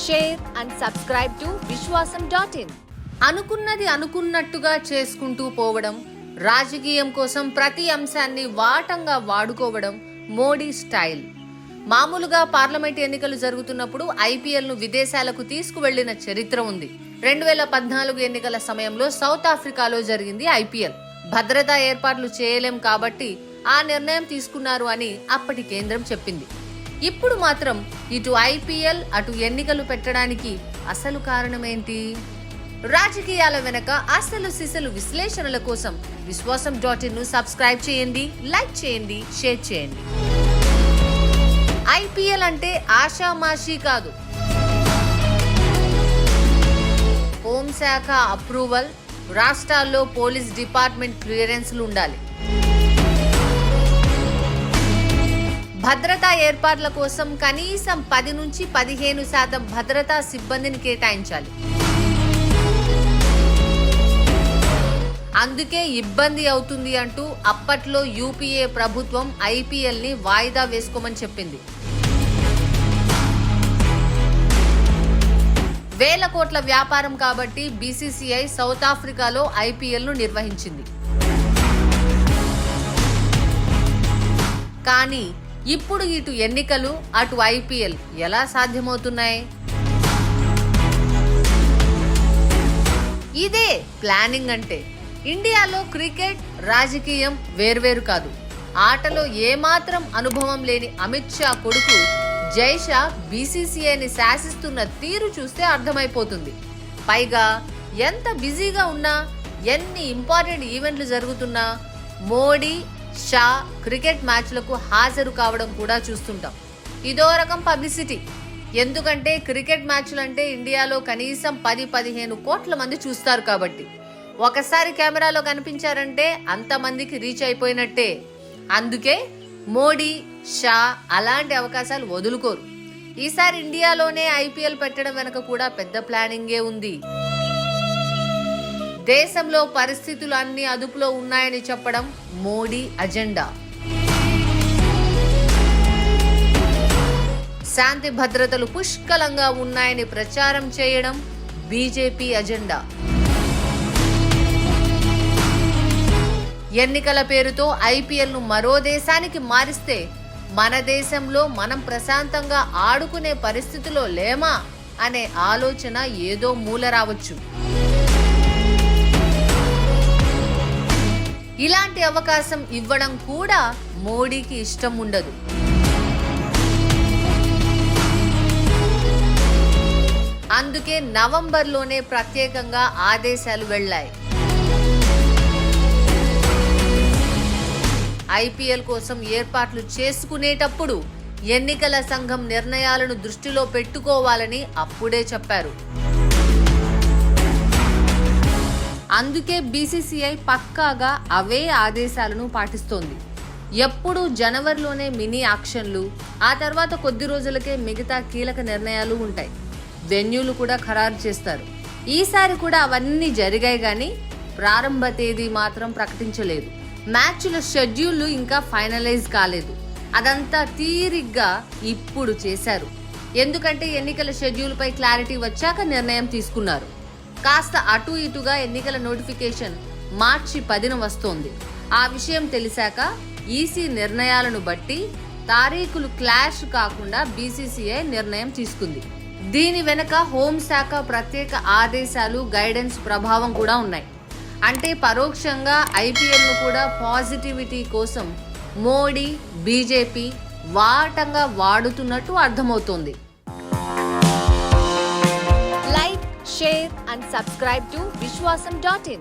share and subscribe to vishwasam.in. అనుకున్నది అనుకున్నట్టుగా చేసుకుంటూ పోవడం, రాజకీయం కోసం ప్రతి అంశాన్ని వాటంగా వాడుకోవడం మోడీ స్టైల్. మామూలుగా పార్లమెంట్ ఎన్నికలు జరుగుతున్నప్పుడు ఐపీఎల్ను విదేశాలకు తీసుకువెళ్లిన చరిత్ర ఉంది. 2014 ఎన్నికల సమయంలో సౌత్ ఆఫ్రికాలో జరిగింది ఐపీఎల్. భద్రతా ఏర్పాట్లు చేయలేం కాబట్టి ఆ నిర్ణయం తీసుకున్నారు అని అప్పటి కేంద్రం చెప్పింది. ఇప్పుడు మాత్రం ఇటు ఐపీఎల్ అటు ఎన్నికలు పెట్టడానికి అసలు కారణమేంటి? రాజకీయాల వెనక అసలు సిసలు విశ్లేషణల కోసం విశ్వాసం.in ను సబ్స్క్రైబ్ చేయండి, లైక్ చేయండి, షేర్ చేయండి. ఐపీఎల్ అంటే ఆషామాషీ కాదు. హోంశాఖ అప్రూవల్, రాష్ట్రాల్లో పోలీస్ డిపార్ట్మెంట్ క్లియరెన్స్లు ఉండాలి. భద్రతా ఏర్పాట్ల కోసం కనీసం 10 నుంచి 15% భద్రతా సిబ్బందిని కేటాయించాలి. అందుకే ఇబ్బంది అవుతుంది అంటూ అప్పట్లో యూపీఏ ప్రభుత్వం ఐపీఎల్ ని వాయిదా వేసుకోమని చెప్పింది. వేల కోట్ల వ్యాపారం కాబట్టి బీసీసీఐ సౌత్ ఆఫ్రికాలో ఐపీఎల్ ను నిర్వహించింది. కానీ ఇప్పుడు ఇటు ఎన్నికలు అటు ఐపీఎల్ ఎలా సాధ్యమవుతున్నాయి? ఇదే ప్లానింగ్ అంటే. ఇండియాలో క్రికెట్, రాజకీయం వేర్వేరు కాదు. ఆటలో ఏమాత్రం అనుభవం లేని అమిత్ షా కొడుకు జైషా బీసీసీఐని శాసిస్తున్న తీరు చూస్తే అర్థమైపోతుంది. పైగా ఎంత బిజీగా ఉన్నా, ఎన్ని ఇంపార్టెంట్ ఈవెంట్లు జరుగుతున్నా మోడీ, షా క్రికెట్ మ్యాచ్లకు హాజరు కావడం కూడా చూస్తుంటాం. ఇదో రకం పబ్లిసిటీ. ఎందుకంటే క్రికెట్ మ్యాచ్లంటే ఇండియాలో కనీసం 10-15 కోట్ల మంది చూస్తారు కాబట్టి ఒకసారి కెమెరాలో కనిపించారంటే అంతమందికి రీచ్ అయిపోయినట్టే. అందుకే మోడీ, షా అలాంటి అవకాశాలు వదులుకోరు. ఈసారి ఇండియాలోనే ఐపీఎల్ పెట్టడం వెనక కూడా పెద్ద ప్లానింగే ఉంది. దేశంలో పరిస్థితులు అన్ని అదుపులో ఉన్నాయని చెప్పడం మోడీ అజెండా. శాంతి భద్రతలు పుష్కలంగా ఉన్నాయని ప్రచారం చేయడం బీజేపీ అజెండా. ఎన్నికల పేరుతో ఐపీఎల్ ను మరో దేశానికి మారిస్తే మన దేశంలో మనం ప్రశాంతంగా ఆడుకునే పరిస్థితిలో లేమా అనే ఆలోచన ఏదో మూల రావచ్చు. ఇలాంటి అవకాశం ఇవ్వడం కూడా మోడీకి ఇష్టం ఉండదు. అందుకే నవంబర్లోనే ప్రత్యేకంగా ఆదేశాలు వెళ్లాయి. ఐపీఎల్ కోసం ఏర్పాట్లు చేసుకునేటప్పుడు ఎన్నికల సంఘం నిర్ణయాలను దృష్టిలో పెట్టుకోవాలని అప్పుడే చెప్పారు. అందుకే బీసీసీఐ పక్కాగా అవే ఆదేశాలను పాటిస్తోంది. ఎప్పుడు జనవరిలోనే మినీ ఆక్షన్లు, ఆ తర్వాత కొద్ది రోజులకే మిగతా కీలక నిర్ణయాలు ఉంటాయి. వెన్యూలు కూడా ఖరారు చేస్తారు. ఈసారి కూడా అవన్నీ జరిగాయి కానీ ప్రారంభ తేదీ మాత్రం ప్రకటించలేదు. మ్యాచ్ల షెడ్యూళ్లు ఇంకా ఫైనలైజ్ కాలేదు. అదంతా తీరిగ్గా ఇప్పుడు చేశారు. ఎందుకంటే ఎన్నికల షెడ్యూల్పై క్లారిటీ వచ్చాక నిర్ణయం తీసుకున్నారు. కాస్త అటు ఇటుగా ఎన్నికల నోటిఫికేషన్ మార్చి 10న వస్తోంది. ఆ విషయం తెలిసాక ఈసీ నిర్ణయాలను బట్టి తారీఖులు క్లాష్ కాకుండా బీసీసీఐ నిర్ణయం తీసుకుంది. దీని వెనక హోంశాఖ ప్రత్యేక ఆదేశాలు, గైడెన్స్ ప్రభావం కూడా ఉన్నాయి. అంటే పరోక్షంగా ఐపీఎల్ ను కూడా పాజిటివిటీ కోసం మోడీ, బీజేపీ వాటంగా వాడుతున్నట్టు అర్థమవుతోంది. Like, share and subscribe to vishwasam.in.